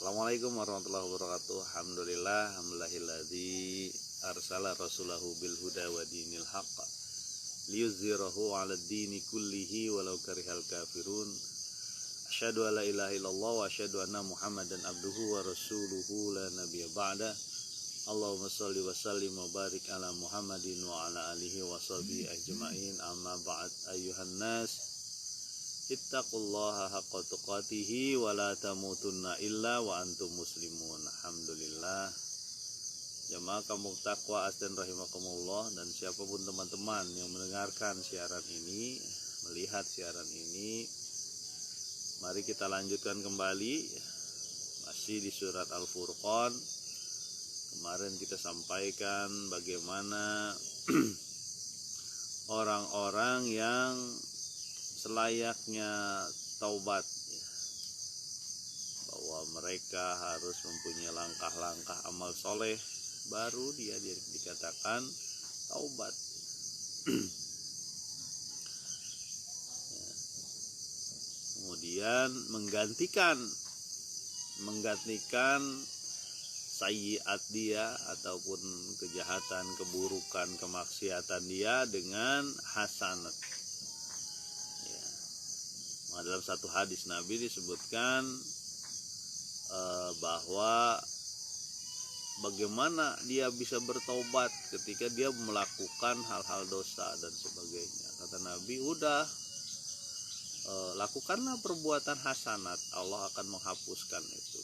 Assalamualaikum warahmatullahi wabarakatuh. Alhamdulillahilladzi arsala rasulahu bil huda wa dinil haqq liyuzhirahu 'alad dini kullihi walau karihal kafirun. Asyhadu an la ilaha illallah wa asyhadu anna Muhammadan abduhu wa rasuluhu la nabiyya ba'da. Allahumma shalli wa sallim wa barik ala Muhammadin wa ala alihi wa sahbihi ajma'in. Amma ba'd, ayyuhan nas, ittaqullaha haqqa tuqatihi wa la tamutunna illa wa antum muslimun. Alhamdulillah. Jamaah kampung takwa asdan rahimakumullah, dan siapapun teman-teman yang mendengarkan siaran ini, melihat siaran ini, mari kita lanjutkan kembali masih di surat Al-Furqan. Kemarin kita sampaikan bagaimana orang-orang yang selayaknya taubat, bahwa mereka harus mempunyai langkah-langkah amal soleh, baru dia dikatakan taubat. Kemudian menggantikan sayyiat dia ataupun kejahatan, keburukan, kemaksiatan dia dengan hasanat. Dalam satu hadis Nabi disebutkan bahwa bagaimana dia bisa bertobat ketika dia melakukan hal-hal dosa dan sebagainya. Kata Nabi, udah lakukanlah perbuatan hasanat, Allah akan menghapuskan itu.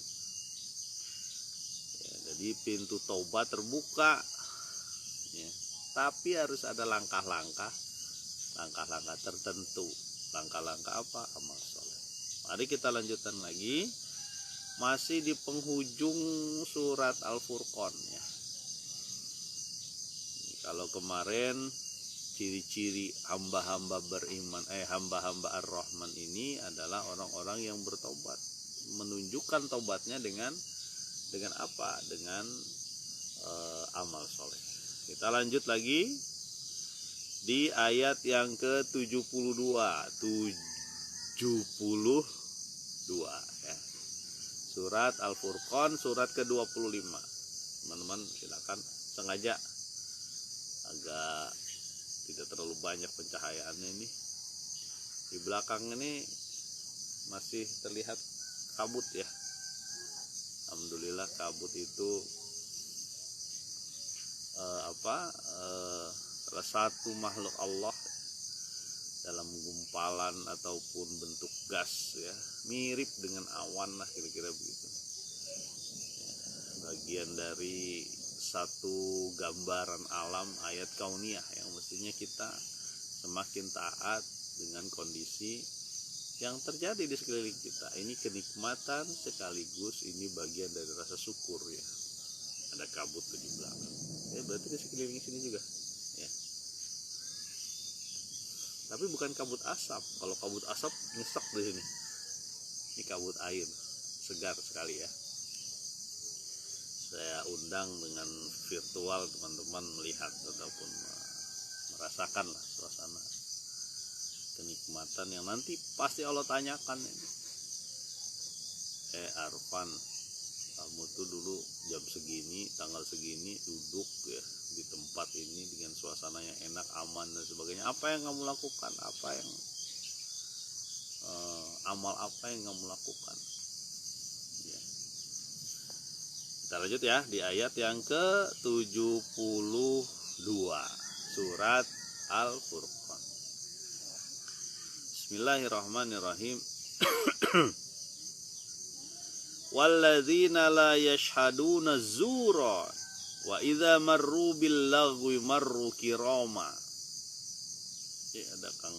Jadi pintu taubat terbuka, ya. Tapi harus ada langkah-langkah tertentu. Langkah-langkah apa? Amal soleh. Mari kita lanjutkan lagi, masih di penghujung surat Al-Furqan, ya. Kalau kemarin ciri-ciri hamba-hamba beriman, hamba-hamba Ar-Rahman ini adalah orang-orang yang bertobat, menunjukkan taubatnya dengan apa? Dengan amal soleh. Kita lanjut lagi di ayat yang ke-72 ya. Surat Al-Furqan, surat ke-25. Teman-teman silakan, sengaja agak tidak terlalu banyak pencahayaannya ini. Di belakang ini masih terlihat kabut, ya. Alhamdulillah, kabut itu salah satu makhluk Allah dalam gumpalan ataupun bentuk gas, ya, mirip dengan awan lah, kira-kira begitu. Bagian dari satu gambaran alam, ayat kauniyah yang mestinya kita semakin taat dengan kondisi yang terjadi di sekeliling kita. Ini kenikmatan sekaligus ini bagian dari rasa syukur, ya. Ada kabut tuh di belakang, ya, berarti di sekeliling sini juga, ya. Tapi bukan kabut asap. Kalau kabut asap nyesek di sini. Ini kabut air, segar sekali, ya. Saya undang dengan virtual teman-teman melihat ataupun merasakan lah suasana kenikmatan yang nanti pasti Allah tanyakan ini. Arfan, kamu tuh dulu jam segini, tanggal segini duduk, ya, di tempat ini dengan suasana yang enak, aman dan sebagainya. Apa yang kamu lakukan? Amal apa yang kamu lakukan? Ya. Kita lanjut, ya, di ayat yang ke-72 surat Al-Furqan. Bismillahirrahmanirrahim. Walladzina la yashhaduna zura wa idza marru bil lagwi marru kirama. Ya, ada Kang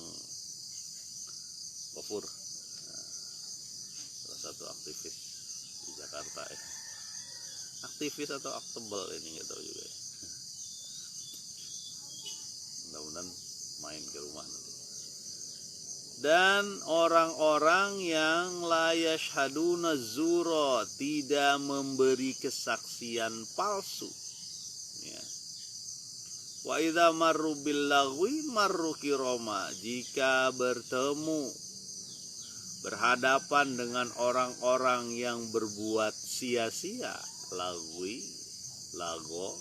Gofur, salah satu aktivis di Jakarta, ya. Aktivis atau aktebel ini nggak tahu juga, ya. Mudah-mudahan main ke rumah nanti. Dan orang-orang yang la yashhaduna zura, tidak memberi kesaksian palsu, ya. Wa idza marru bil lagwi marru kirama, jika bertemu berhadapan dengan orang-orang yang berbuat sia-sia, lago,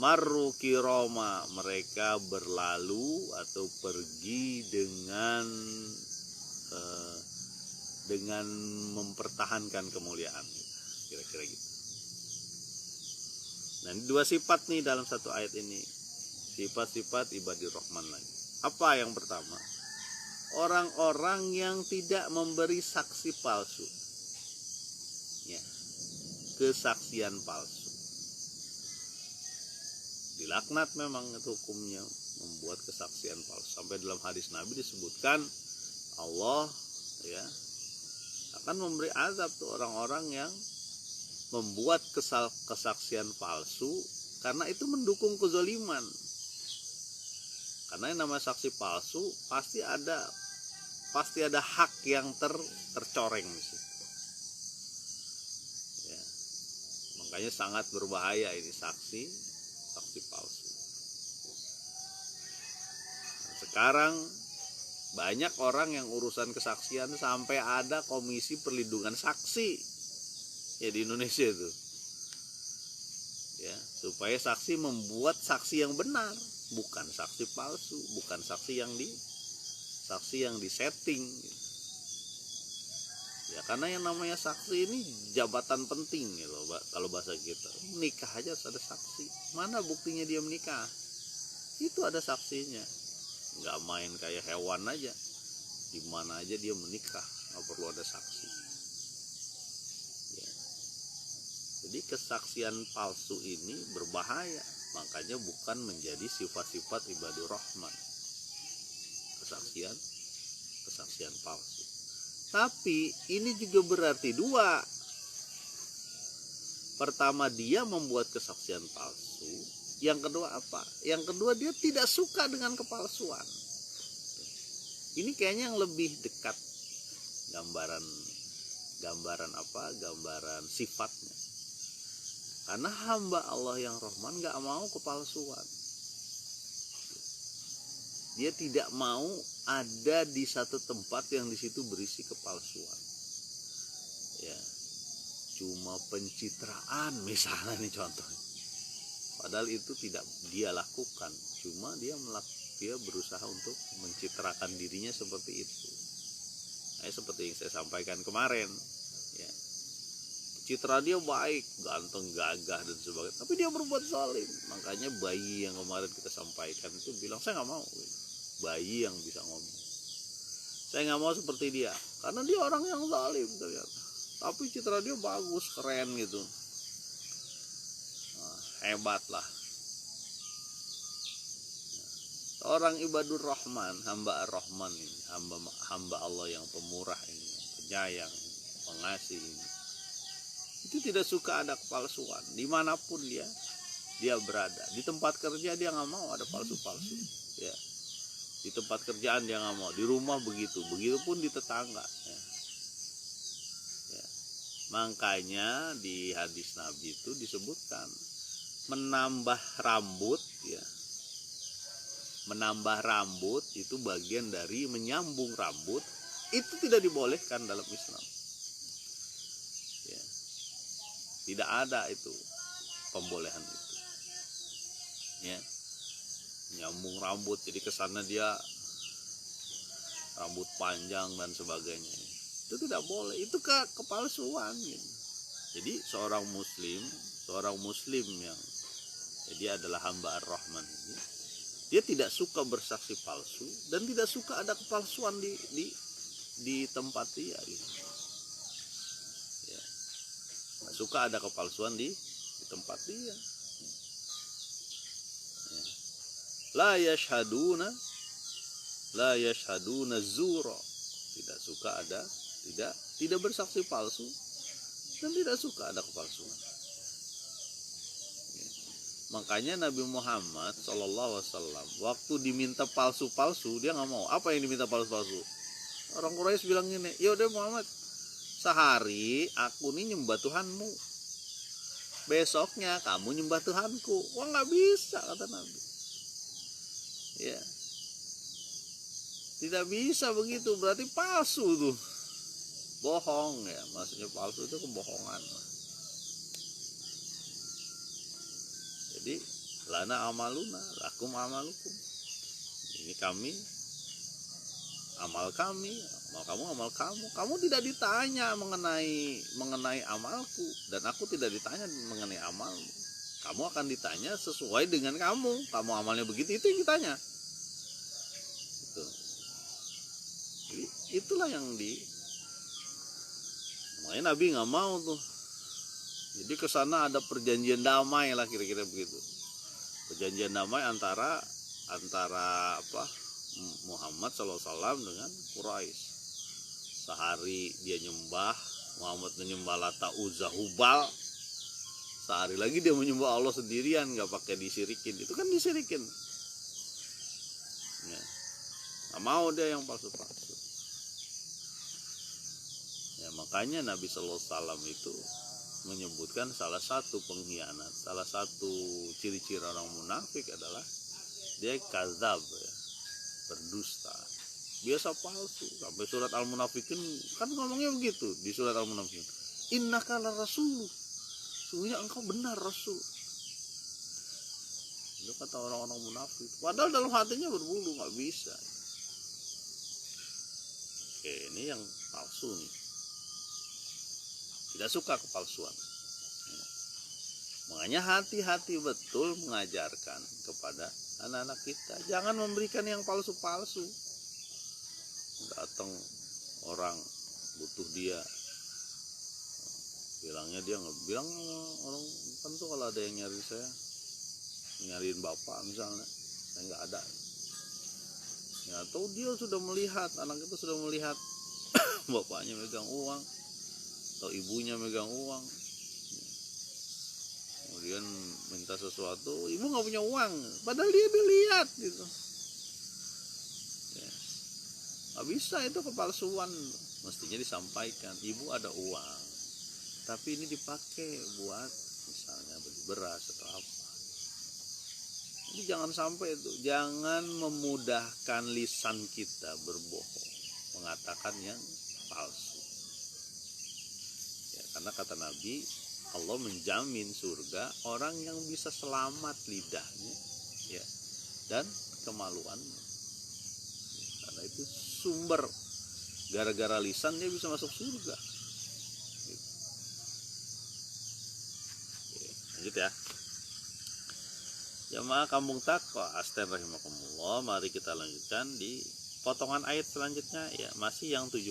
marru kiroma, mereka berlalu atau pergi dengan mempertahankan kemuliaan, kira-kira gitu. Nah, ini dua sifat nih dalam satu ayat ini, sifat-sifat ibadur rahman lagi. Apa yang pertama? Orang-orang yang tidak memberi saksi palsu, ya, kesaksian palsu, dilaknat memang itu hukumnya, membuat kesaksian palsu. Sampai dalam hadis Nabi disebutkan Allah, ya, akan memberi azab tuh orang-orang yang membuat kesaksian palsu, karena itu mendukung kezaliman. Karena yang namanya saksi palsu pasti ada hak yang tercoreng di situ. Ya. Makanya sangat berbahaya ini saksi palsu. Nah, sekarang banyak orang yang urusan kesaksian sampai ada komisi perlindungan saksi, ya, di Indonesia itu, ya, supaya saksi membuat saksi yang benar, bukan saksi palsu, bukan saksi yang disetting. Ya, karena yang namanya saksi ini jabatan penting gitu, kalau bahasa kita. Nikah aja harus ada saksi. Mana buktinya dia menikah? Itu ada saksinya. Nggak main kayak hewan aja. Di mana aja dia menikah, nggak perlu ada saksi. Ya. Jadi kesaksian palsu ini berbahaya. Makanya bukan menjadi sifat-sifat ibadur rahman. Kesaksian palsu. Tapi ini juga berarti dua. Pertama, dia membuat kesaksian palsu. Yang kedua apa? Yang kedua, dia tidak suka dengan kepalsuan. Ini kayaknya yang lebih dekat gambaran sifatnya. Karena hamba Allah yang Rahman gak mau kepalsuan. Dia tidak mau ada di satu tempat yang di situ berisi kepalsuan. Ya, cuma pencitraan misalnya nih contohnya. Padahal itu tidak dia lakukan, cuma dia berusaha untuk mencitrakan dirinya seperti itu. Nah, seperti yang saya sampaikan kemarin, ya. Citra dia baik, ganteng, gagah dan sebagainya, tapi dia berbuat zalim. Makanya bayi yang kemarin kita sampaikan itu bilang, saya nggak mau. Bayi yang bisa ngomong, saya nggak mau seperti dia, karena dia orang yang zalim ternyata. Tapi citra dia bagus, keren gitu, hebat lah. Orang ibadur rahman, hamba ar-rahman ini, hamba Allah yang pemurah ini, penyayang, pengasih ini, itu tidak suka ada kepalsuan dimanapun dia berada. Di tempat kerja dia nggak mau ada palsu-palsu, ya. Di tempat kerjaan dia nggak mau, di rumah begitupun di tetangga, ya. Ya. Makanya di hadis Nabi itu disebutkan menambah rambut, ya, menambah rambut itu bagian dari menyambung rambut, itu tidak dibolehkan dalam Islam, ya. Tidak ada itu pembolehan itu, ya. Nyambung rambut jadi kesannya dia rambut panjang dan sebagainya, itu tidak boleh, itu kepalsuan gitu. Jadi seorang muslim yang dia adalah hamba ar-rahman ini, dia tidak suka bersaksi palsu dan tidak suka ada kepalsuan di tempat dia gitu. Ya. Nggak suka ada kepalsuan di tempat dia. La yashhaduna zura, tidak suka ada, tidak bersaksi palsu dan tidak suka ada kepalsuan. Ya. Makanya Nabi Muhammad SAW waktu diminta palsu-palsu dia nggak mau. Apa yang diminta palsu-palsu? Orang Quraisy bilang gini, ya udah Muhammad, sehari aku nih nyembah Tuhanmu, besoknya kamu nyembah Tuhanku. Wah, nggak bisa, kata Nabi. Ya, tidak bisa begitu, berarti palsu tuh. bohong ya, maksudnya palsu itu kebohongan. Jadi lana amaluna lakum amalukum, ini kami amal kami, amal kamu amal kamu. Kamu tidak ditanya mengenai amalku, dan aku tidak ditanya mengenai amalmu. Kamu akan ditanya sesuai dengan kamu amalnya begitu, itu yang ditanya. Gitu. Jadi itulah yang makanya Nabi nggak mau tuh. Jadi kesana ada perjanjian damai lah, kira-kira begitu. Perjanjian damai antara apa, Muhammad SAW dengan Quraisy. Sehari dia nyembah, Muhammad menyembah Lata, Uzza, Hubal. Sehari lagi dia menyembah Allah sendirian, nggak pakai disirikin. Itu kan disirikin. Ya. Nggak mau dia yang palsu-palsu. Ya, makanya Nabi SAW itu menyebutkan salah satu pengkhianat, salah satu ciri-ciri orang munafik adalah dia kadzab, ya, berdusta, biasa palsu. Sampai surat Al-Munafikin kan ngomongnya begitu, di surat Al-Munafikin, innaka la rasul, sungguhnya engkau benar rasul. Itu kata orang-orang munafik, padahal dalam hatinya berbulu, nggak bisa. Oke, ini yang palsu nih, tidak suka kepalsuan. Makanya hati-hati betul mengajarkan kepada anak-anak kita, jangan memberikan yang palsu-palsu. Datang orang butuh dia, bilangnya dia nggak bilang orang kan tuh, kalau ada yang nyariin bapak misalnya, saya nggak ada. Ya, atau dia sudah melihat, anak itu sudah melihat bapaknya megang uang atau ibunya megang uang, kemudian minta sesuatu, ibu nggak punya uang, padahal dia lihat gitu. Ya. Nggak bisa, itu kepalsuan. Mestinya disampaikan, ibu ada uang, tapi ini dipakai buat misalnya beli beras atau apa. Jadi jangan sampai itu, jangan memudahkan lisan kita berbohong, mengatakan yang palsu. Ya, karena kata Nabi, Allah menjamin surga orang yang bisa selamat lidahnya, ya, dan kemaluannya. Karena itu sumber, gara-gara lisan dia bisa masuk surga. Gitu. Oke, lanjut ya. Jamaah Kampung Takwa, Asten rahimakumullah. Mari kita lanjutkan di potongan ayat selanjutnya, ya, masih yang 72.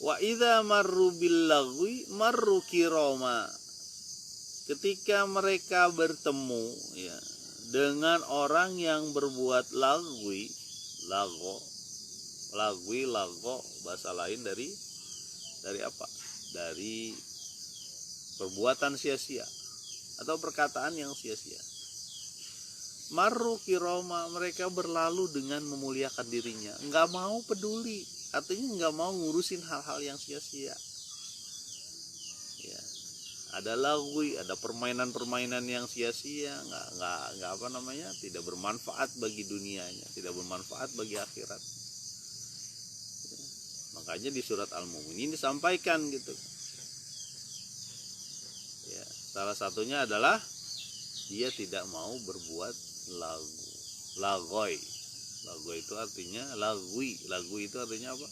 Wa idza marru bil lagwi marru kirama. Ketika mereka bertemu, ya, dengan orang yang berbuat lagwi, lago bahasa lain dari apa? Dari perbuatan sia-sia atau perkataan yang sia-sia. Marru kirama, mereka berlalu dengan memuliakan dirinya, nggak mau peduli, artinya nggak mau ngurusin hal-hal yang sia-sia. Ya, ada lagwi, ada permainan-permainan yang sia-sia, nggak apa namanya, tidak bermanfaat bagi dunianya, tidak bermanfaat bagi akhirat. Ya, makanya di surat Al-Mu'minin disampaikan gitu. Ya, salah satunya adalah dia tidak mau berbuat lagoi. Lagoi itu artinya lagwi itu artinya apa?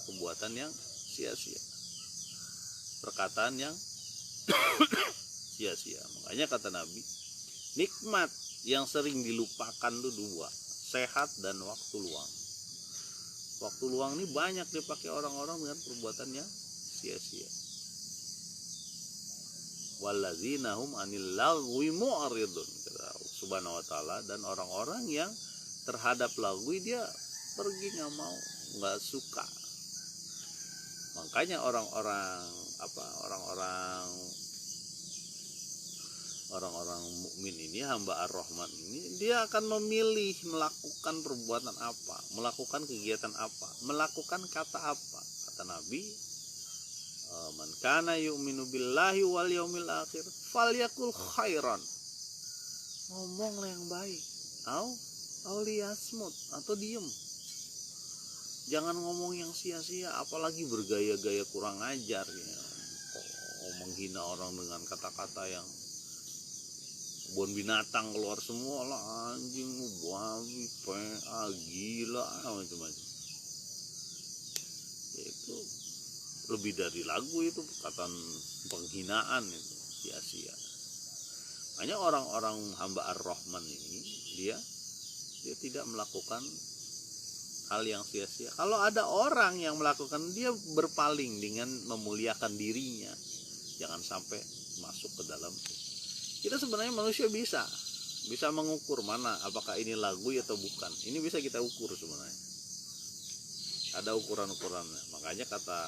Perbuatan yang sia-sia, perkataan yang sia-sia. Makanya kata Nabi, nikmat yang sering dilupakan itu dua, sehat dan waktu luang. Waktu luang ini banyak dipakai orang-orang dengan perbuatan yang sia-sia. Walladzina hum anil lagwi mu'ridun, kata Subhanahu wa ta'ala. Dan orang-orang yang terhadap lagwi dia pergi, nggak mau, nggak suka. Makanya orang-orang mukmin ini, hamba ar-Rahman ini, dia akan memilih melakukan perbuatan apa, melakukan kegiatan apa, melakukan kata apa. Kata Nabi, man kana yu'minu billahi wal yaumil akhir falyakul khairan, ngomonglah yang baik, au liyasmut, atau diem. Jangan ngomong yang sia-sia, apalagi bergaya-gaya kurang ajar ya. Menghina orang dengan kata-kata yang kebun binatang keluar semua lah, anjing, babi, gila, macam-macam. Itu lebih dari lagu, itu perkataan penghinaan, itu sia-sia. Hanya orang-orang hamba Ar-Rahman ini dia tidak melakukan hal yang sia-sia. Kalau ada orang yang melakukan, dia berpaling dengan memuliakan dirinya. Jangan sampai masuk ke dalam. Kita sebenarnya manusia bisa mengukur mana apakah ini lagu atau bukan. Ini bisa kita ukur sebenarnya. Ada ukuran-ukurannya. Makanya kata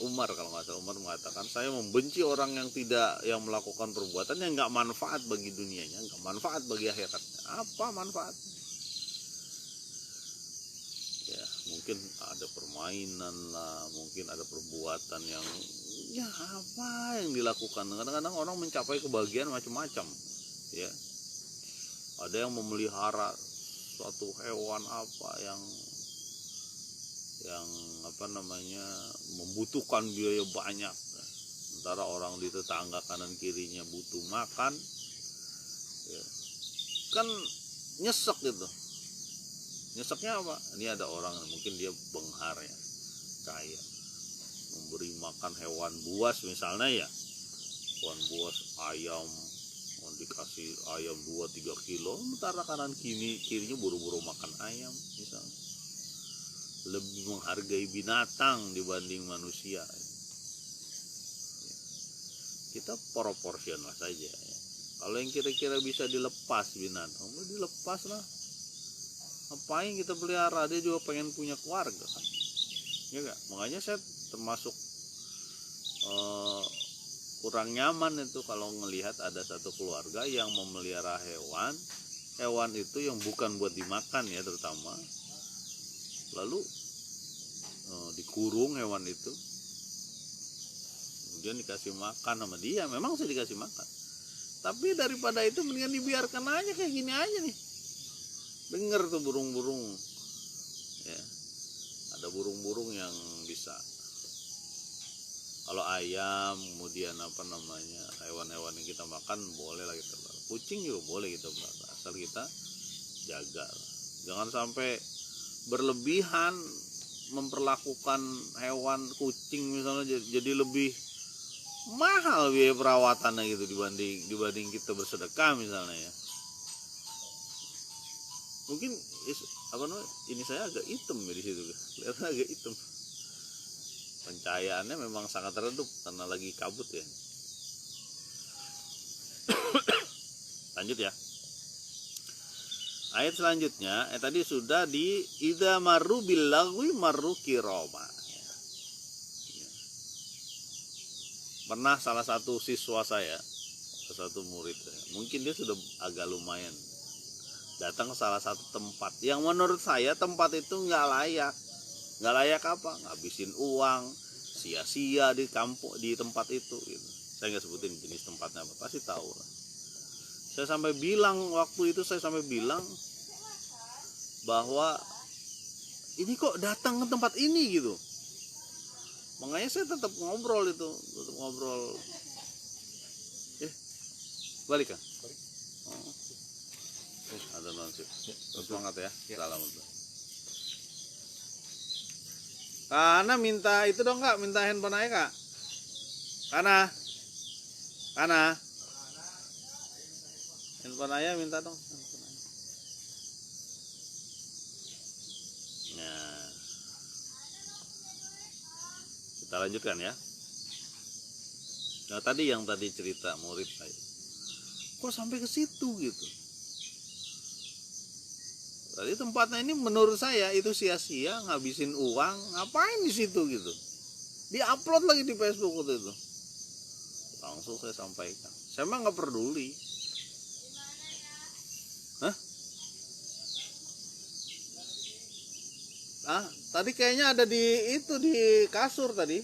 Umar, kalau nggak salah, Umar mengatakan, saya membenci orang yang melakukan perbuatan yang nggak manfaat bagi dunianya, nggak manfaat bagi akhiratnya. Apa manfaat? Ya mungkin ada permainan lah, mungkin ada perbuatan yang ya apa yang dilakukan. Kadang-kadang orang mencapai kebahagiaan macam-macam, ya. Ada yang memelihara suatu hewan apa yang apa namanya membutuhkan biaya banyak, sementara orang di tetangga kanan kirinya butuh makan, ya. Kan nyesek gitu. Nyeseknya apa? Ini ada orang mungkin dia benghar ya, kaya, memberi makan hewan buas misalnya ya, hewan buas ayam, mau dikasih ayam 2-3 kilo, sementara kanan kirinya buru-buru makan ayam misalnya. Lebih menghargai binatang dibanding manusia. Kita proporsional saja ya. Kalau yang kira-kira bisa dilepas binatang, dilepas lah. Ngapain kita pelihara? Dia juga pengen punya keluarga kan, ya gak? Makanya saya termasuk kurang nyaman itu kalau ngelihat ada satu keluarga yang memelihara hewan itu yang bukan buat dimakan ya, terutama lalu dikurung hewan itu, kemudian dikasih makan sama dia. Memang saya dikasih makan, tapi daripada itu mendingan dibiarkan aja kayak gini aja nih. Dengar tuh burung-burung ya, ada burung-burung yang bisa, kalau ayam, kemudian apa namanya hewan-hewan yang kita makan boleh lah kita pelihara. Kucing juga boleh kita pelihara, asal kita jaga. Jangan sampai berlebihan memperlakukan hewan kucing misalnya jadi lebih mahal biaya perawatannya gitu dibanding kita bersedekah misalnya ya. Mungkin apa namanya, ini saya agak hitam ya di situ, kelihatan agak hitam. Pencahayaannya memang sangat redup karena lagi kabut ya. Lanjut ya. Ayat selanjutnya, tadi sudah di idza marru bil lagwi marru kirama. Pernah salah satu siswa saya, salah satu murid saya, mungkin dia sudah agak lumayan, datang ke salah satu tempat yang menurut saya tempat itu nggak layak. Nggak layak apa? Ngabisin uang sia-sia di kampung, di tempat itu gitu. Saya nggak sebutin jenis tempatnya apa, pasti tahu lah. Saya sampai bilang waktu itu, bahwa ini kok datang ke tempat ini gitu. Makanya saya tetap ngobrol itu, balik kan? Oh. Ada nonsip. Semangat ya. Salam. Karena minta itu dong Kak, minta handphone aja Kak. Karena handphone ayah minta dong. Nah, kita lanjutkan ya. Nah tadi cerita murid saya, kok sampai ke situ gitu. Tadi tempatnya ini menurut saya itu sia-sia, ngabisin uang, ngapain di situ gitu. Di-upload lagi di Facebook waktu itu. Langsung saya sampaikan, saya mah nggak peduli. Hah? Tadi kayaknya ada di kasur tadi.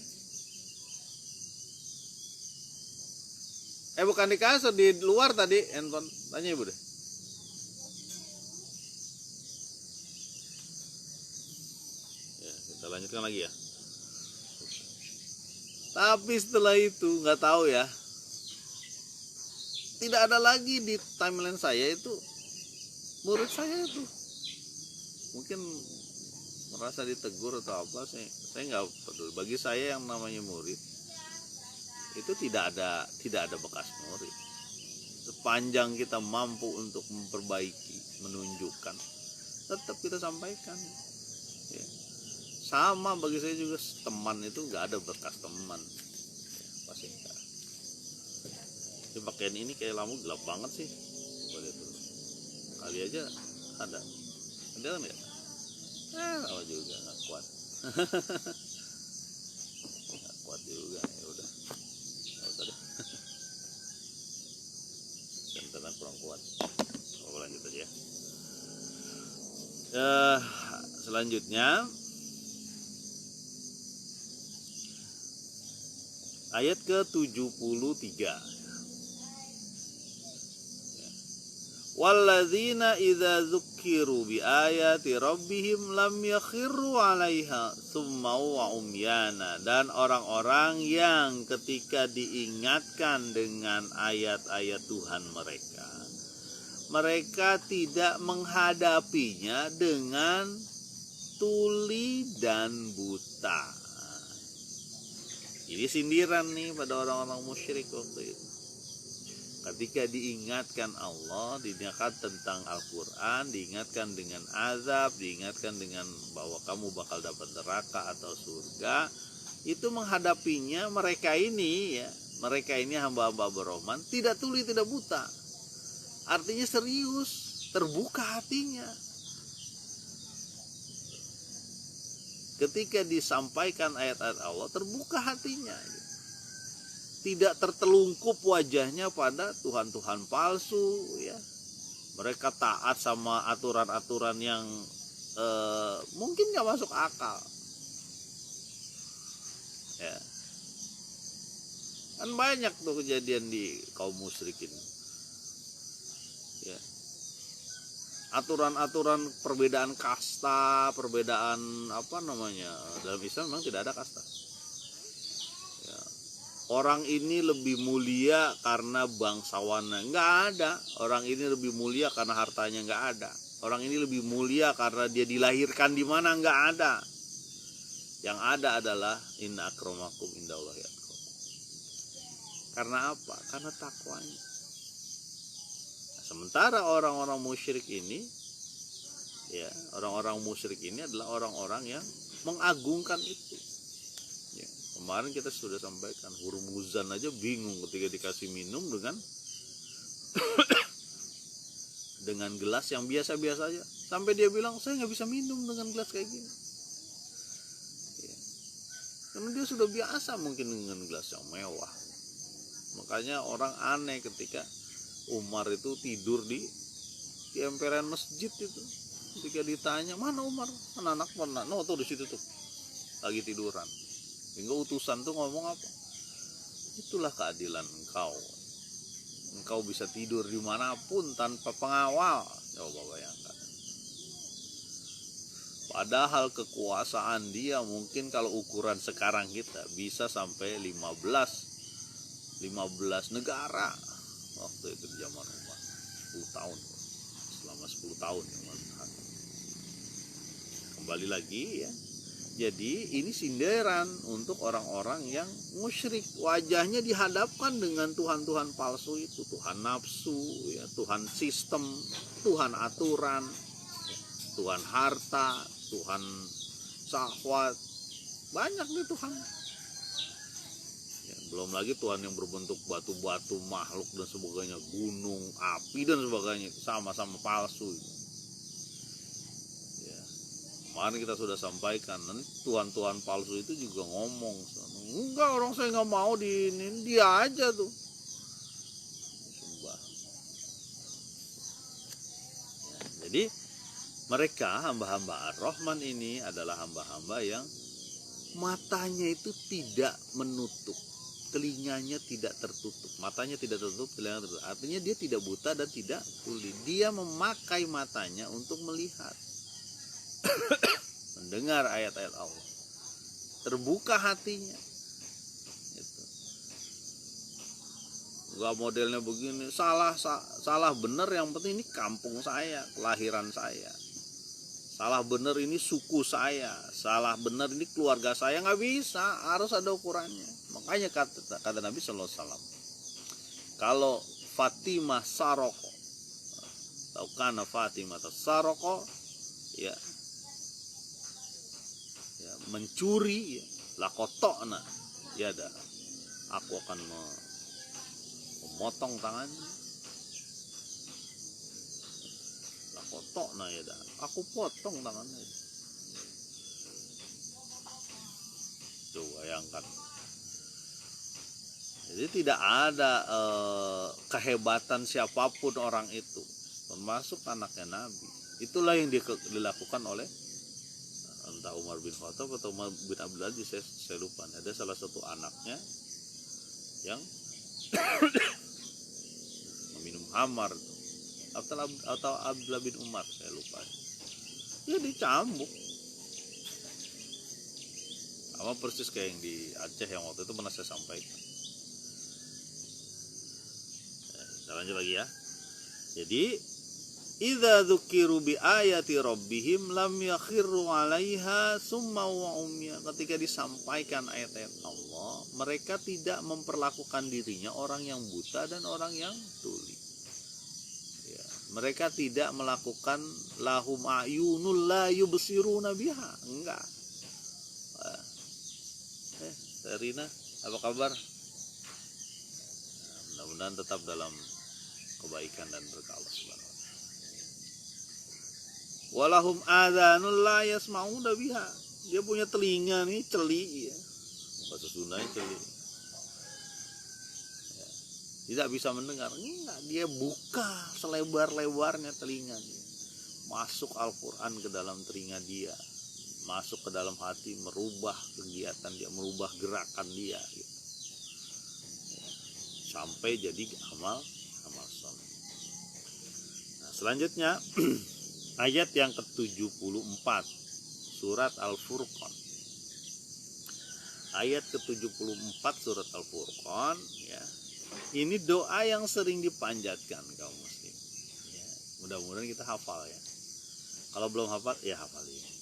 Bukan di kasur, di luar tadi handphone. Tanya ibu deh. Ya. lanjutkan lagi ya. Tapi setelah itu nggak tahu ya, tidak ada lagi di timeline saya itu murid saya itu. Mungkin merasa ditegur atau apa, saya nggak peduli. Bagi saya yang namanya murid itu tidak ada bekas murid. Sepanjang kita mampu untuk memperbaiki, menunjukkan, tetap kita sampaikan. Ya. Sama bagi saya juga, teman itu nggak ada bekas teman. Ya, pasti enggak. Ini pakaian ini kayak lampu gelap banget sih. Coba lihat dulu. Kali aja ada kan ya? Lama juga nggak kuat. Nggak kuat juga, ya udah. Nggak usah deh. Senteran kurang kuat. Lanjut aja ya. Selanjutnya ayat ke-73. Walladzina idza dzukkiru bi ayati rabbihim lam yakhiru 'alaiha summa wa umyana. Dan orang-orang yang ketika diingatkan dengan ayat-ayat Tuhan mereka tidak menghadapinya dengan tuli dan buta. Ini sindiran nih pada orang-orang musyrik waktu itu. Ketika diingatkan Allah, diingatkan tentang Al-Quran, diingatkan dengan azab, diingatkan dengan bahwa kamu bakal dapat neraka atau surga, itu menghadapinya mereka ini hamba-hamba berrahman, tidak tuli tidak buta. Artinya serius, terbuka hatinya. Ketika disampaikan ayat-ayat Allah, terbuka hatinya. Tidak tertelungkup wajahnya pada Tuhan-Tuhan palsu. Ya. Mereka taat sama aturan-aturan yang mungkin gak masuk akal. Ya. Kan banyak tuh kejadian di kaum musyrikin. Ya. Aturan-aturan perbedaan kasta, perbedaan dalam Islam memang tidak ada kasta. Ya. Orang ini lebih mulia karena bangsawannya, nggak ada. Orang ini lebih mulia karena hartanya, nggak ada. Orang ini lebih mulia karena dia dilahirkan di mana, nggak ada. Yang ada adalah inna akramakum indallahi atqakum. Karena apa? Karena takwanya. Sementara orang-orang musyrik ini, ya, orang-orang musyrik ini adalah orang-orang yang mengagungkan itu. Ya, kemarin kita sudah sampaikan, Hurmuzan aja bingung ketika dikasih minum dengan gelas yang biasa-biasa aja. Sampai dia bilang, saya nggak bisa minum dengan gelas kayak gini. Ya. Karena dia sudah biasa mungkin dengan gelas yang mewah. Makanya orang aneh ketika Umar itu tidur di emperan masjid itu. Ketika ditanya, mana Umar? Anak-anak mana? No, tuh di situ tuh. Lagi tiduran. Hingga utusan tuh ngomong apa? Itulah keadilan engkau. Engkau bisa tidur dimanapun tanpa pengawal. Coba bayangkan. Padahal kekuasaan dia mungkin kalau ukuran sekarang kita bisa sampai 15 negara. Waktu itu di zaman Umar 10 tahun, selama 10 tahun kembali lagi ya. Jadi ini sindiran untuk orang-orang yang musyrik. Wajahnya dihadapkan dengan Tuhan-Tuhan palsu itu, Tuhan nafsu, ya, Tuhan sistem, Tuhan aturan, Tuhan harta, Tuhan syahwat, banyak nih Tuhan. Belum lagi Tuhan yang berbentuk batu-batu, makhluk dan sebagainya, gunung, api dan sebagainya, sama-sama palsu. Ya. Kemarin kita sudah sampaikan, nanti Tuhan-Tuhan palsu itu juga ngomong, enggak, orang saya nggak mau diinin, dia aja tuh. Sumpah. Ya, jadi mereka hamba-hamba Ar-Rahman ini adalah hamba-hamba yang matanya itu tidak menutup, telinganya tidak tertutup, matanya tidak tertutup, telinganya tertutup. Artinya dia tidak buta dan tidak tuli. Dia memakai matanya untuk melihat, mendengar ayat-ayat Allah. terbuka hatinya. Gitu. Gak modelnya begini, salah bener, yang penting ini kampung saya, kelahiran saya. Salah bener ini suku saya, salah bener ini keluarga saya, nggak bisa, harus ada ukurannya. Makanya kata Nabi Sallallahu Alaihi Wasallam, kalau Fatimah saroko, atau karena Fatimah atau saroko, ya mencuri, ya, lakotokna, ya dah, aku akan memotong tangannya. Lakotokna, ya dah, aku potong tangannya. Coba bayangkan. Jadi tidak ada kehebatan siapapun orang itu, termasuk anaknya Nabi. Itulah yang dilakukan oleh entah Umar bin Khattab atau Umar bin Abdul Aziz, saya lupa. Ada salah satu anaknya yang meminum khamar, atau Abdullah bin Umar, saya lupa. Ya dicambuk. Sama persis kayak yang di Aceh yang waktu itu pernah saya sampaikan. Kita lanjut lagi ya. Jadi idza dzukiru bi ayati rabbihim lam yakhiru 'alaiha summa wa umya. Ketika disampaikan ayat-ayat Allah, mereka tidak memperlakukan dirinya orang yang buta dan orang yang tuli. Ya, mereka tidak melakukan lahum ayunul la yubsiruna biha. Enggak. Rina, apa kabar? Nah, mudah-mudahan tetap dalam kebaikan dan berkah Allah Subhanahu wa taala. Walahum adzanul la yasma'una biha. Dia punya telinga nih, celi ya. Bahasa Sundanya celi. Ya. Tidak bisa mendengar. Enggak, dia buka selebar-lebarnya telinganya. Masuk Al-Qur'an ke dalam telinga dia. Masuk ke dalam hati, merubah kegiatan dia, merubah gerakan dia gitu. Ya. Sampai jadi amal soleh. Nah, selanjutnya ayat yang ke-74 surat Al-Furqan. Ayat ke-74 surat Al-Furqan, ya. Ini doa yang sering dipanjatkan kaum muslim. Ya, mudah-mudahan kita hafal ya. Kalau belum hafal, ya hafal ini.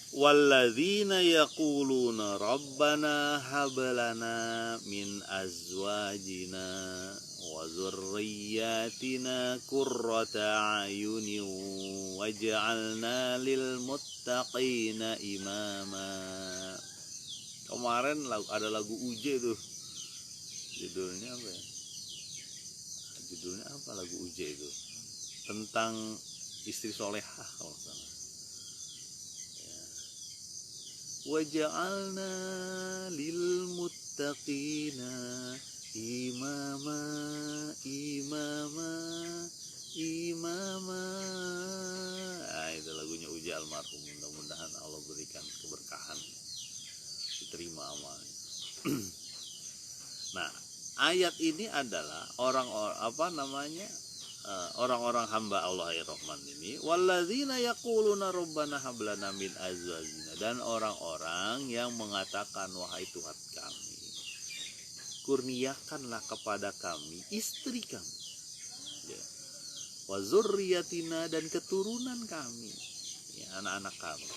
Walladzina yaquluna rabbana hab lana min azwajina wa dzurriyyatina qurrata a'yunin waj'alna lil muttaqina imama. Kemarin ada lagu UJ tuh. Judulnya apa ya? Judulnya apa lagu UJ itu? Tentang istri solehah kalau salah. Waja'alna lil muttaqina imama imama imama. Nah, itu lagunya Uji almarhum. Mudah-mudahan Allah berikan keberkahan, diterima amalnya. Nah, ayat ini adalah orang-orang hamba Allah Ar-Rahman ini, walladzina yaquluna rabbana hab lana min azwajina, dan orang-orang yang mengatakan wahai Tuhan kami, kurniakanlah kepada kami istri kami, ya, wa dzurriyyatina, dan keturunan kami, ya, anak-anak kami,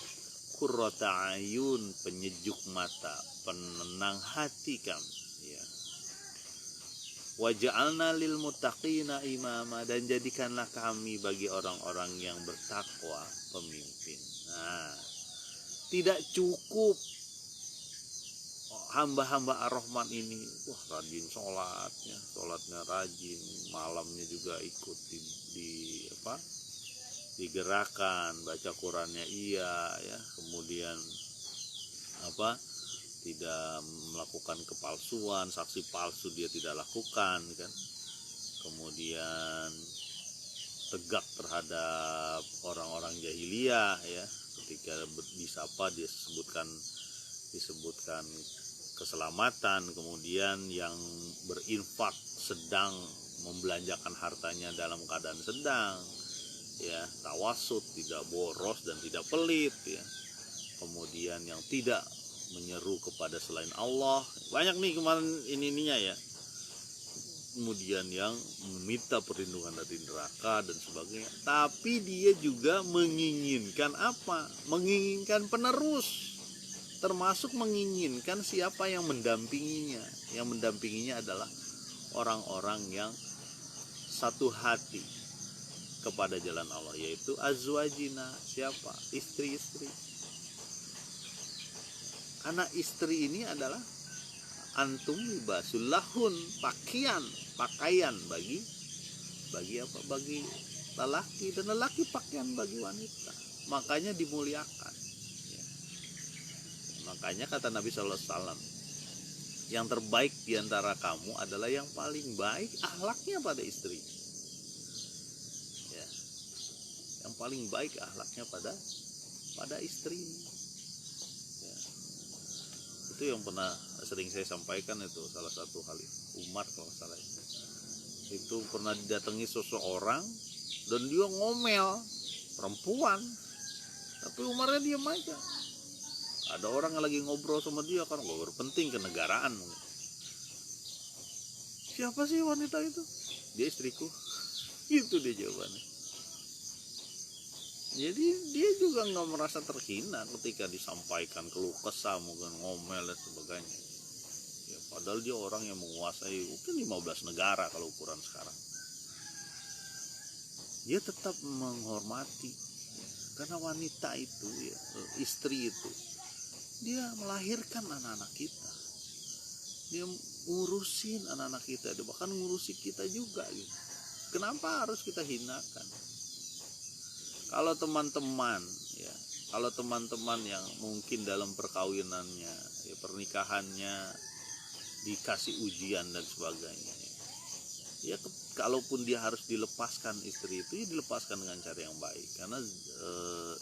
qurrata ayun, penyejuk mata, penenang hati kami, ya. Waja'alna lil muttaqina imama, dan jadikanlah kami bagi orang-orang yang bertakwa pemimpin. Nah, tidak cukup hamba-hamba Ar-Rahman ini rajin sholatnya rajin, malamnya juga ikut digerakkan, baca Qurannya iya ya, kemudian tidak melakukan kepalsuan, saksi palsu dia tidak lakukan kan. Kemudian tegak terhadap orang-orang jahiliyah ya, ketika disapa dia disebutkan keselamatan. Kemudian yang berinfak sedang membelanjakan hartanya dalam keadaan sedang ya, tawasud, tidak boros dan tidak pelit ya. kemudian yang tidak menyeru kepada selain Allah. Banyak nih kemarin ininya ya. Kemudian yang meminta perlindungan dari neraka dan sebagainya. Tapi dia juga menginginkan apa? Menginginkan penerus. Termasuk menginginkan siapa yang mendampinginya. Yang mendampinginya adalah orang-orang yang satu hati kepada jalan Allah, yaitu azwajina. Siapa? Istri-istri. Karena istri ini adalah antum libasul lahun, pakaian bagi apa? Bagi lelaki, dan lelaki pakaian bagi wanita. Makanya dimuliakan. Ya. Makanya kata Nabi SAW, yang terbaik diantara kamu adalah yang paling baik akhlaknya pada istri. Ya. Yang paling baik akhlaknya pada istri. Ya. Itu yang pernah sering saya sampaikan, itu salah satu Khalifah Umar kalau salah itu pernah didatangi seseorang dan dia ngomel, perempuan, tapi Umarnya diam aja. Ada orang yang lagi ngobrol sama dia karena ngobrol penting kenegaraan. Siapa sih wanita itu? Dia istriku. Itu dia jawabannya. Jadi dia juga nggak merasa terhina ketika disampaikan keluh kesah, mungkin ngomel dan sebagainya. Ya, padahal dia orang yang menguasai mungkin 15 negara kalau ukuran sekarang. Dia tetap menghormati, ya, karena wanita itu, ya, istri itu, dia melahirkan anak-anak kita, dia ngurusin anak-anak kita, dia bahkan ngurusi kita juga gitu. Kenapa harus kita hinakan? Kalau teman-teman, ya, kalau teman-teman yang mungkin dalam perkawinannya, ya, pernikahannya dikasih ujian dan sebagainya, ya, kalaupun dia harus dilepaskan istri itu, ya dilepaskan dengan cara yang baik. Karena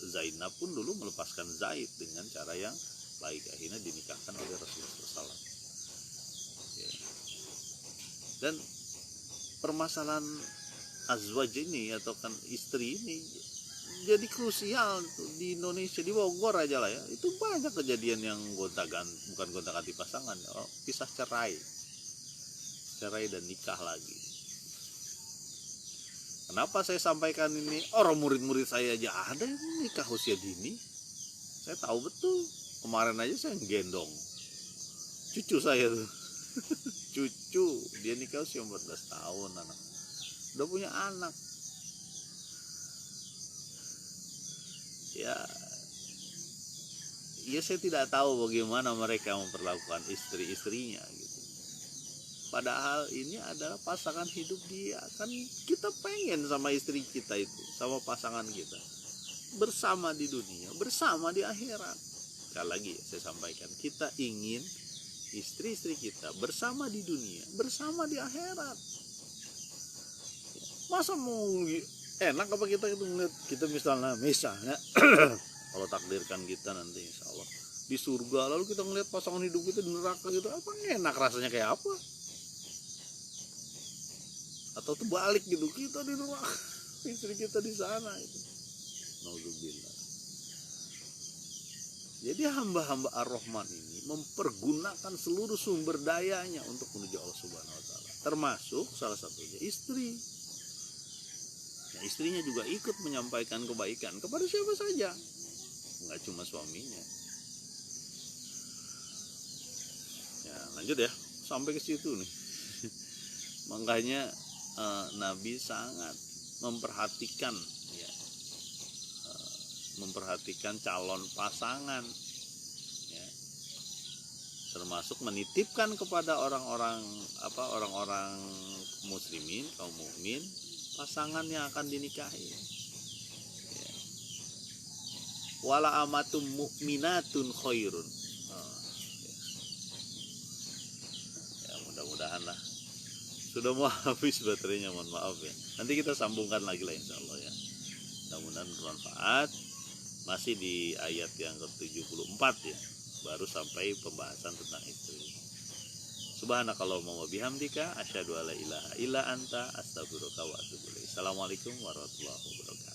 Zainab pun dulu melepaskan Zaid dengan cara yang baik, akhirnya dinikahkan oleh Rasulullah SAW. Ya. Dan permasalahan azwaj ini atau kan istri ini jadi krusial di Indonesia, di Bogor aja lah ya, itu banyak kejadian yang bukan gonta-ganti pasangan, ya, pisah cerai dan nikah lagi. Kenapa saya sampaikan ini? Orang murid-murid saya aja ada yang nikah usia dini. Saya tahu betul. Kemarin aja saya gendong cucu saya tuh. Cucu dia nikah usia 14 tahun, anak udah punya anak. Ya saya tidak tahu bagaimana mereka memperlakukan istri-istrinya gitu. Padahal ini adalah pasangan hidup dia. Kan kita pengen sama istri kita itu, sama pasangan kita, bersama di dunia, bersama di akhirat. Sekali lagi saya sampaikan, kita ingin istri-istri kita bersama di dunia, bersama di akhirat. Masa mau enak apa kita itu ngeliat kita misalnya kalau takdirkan kita nanti insya Allah di surga, lalu kita ngeliat pasangan hidup kita di neraka gitu, apa enak rasanya kayak apa? Atau terbalik gitu, kita di neraka, istri kita di sana itu. Nauzubillah. Jadi hamba-hamba Ar-Rahman ini mempergunakan seluruh sumber dayanya untuk menuju Allah Subhanahu wa taala. Termasuk salah satunya istri. Nah, istrinya juga ikut menyampaikan kebaikan kepada siapa saja, nggak cuma suaminya. Ya, lanjut ya, sampai ke situ nih. Makanya Nabi sangat memperhatikan, ya, memperhatikan calon pasangan, ya, termasuk menitipkan kepada orang-orang muslimin, kaum mukmin, pasangan yang akan dinikahi. Ya. Wala amatum mu'minatun khairun. Ya, mudah-mudahan lah. Sudah mau habis baterainya, mohon maaf ya. Nanti kita sambungkan lagi lah insya Allah ya. Mudah-mudahan bermanfaat. Masih di ayat yang ke-74 ya. Baru sampai pembahasan tentang istri. Subhanakallahumma wa bihamdika asyhadu alla ilaha illa anta astaghfiruka wa atubu ilaik. Assalamualaikum warahmatullahi wabarakatuh.